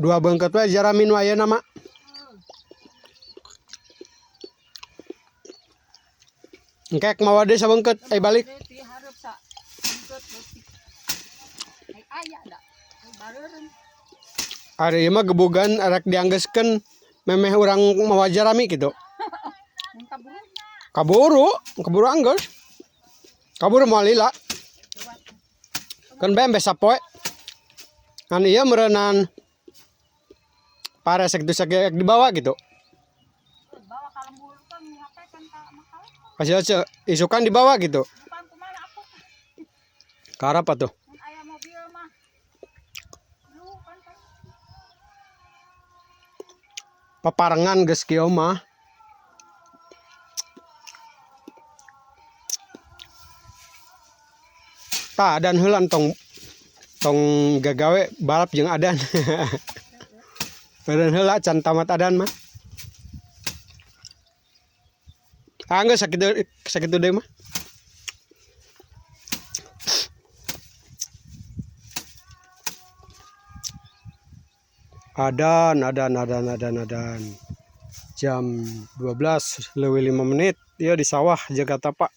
Dua bengket wae jaramin wae nama. Engkek mau ade sabengket balik. Ari mah gebugan arek dianggeuskeun memeh urang mawa jarami gitu. Kaburu anggeus. Kaburu moal lila. Kan bembe sapoe. Kan ieu meureunnan paresek tuh sakek dibawa gitu. Kasih aja isukan dibawa gitu. Karap atuh. Paparengan geus kieu mah. Tah adan heula tong gagawe balap jeung adan. Adan heula can tamat adan mah. Anggeus sakitu deui mah. Adan. Jam 12 leuwih 5 menit. Ieu di sawah jaga tapak.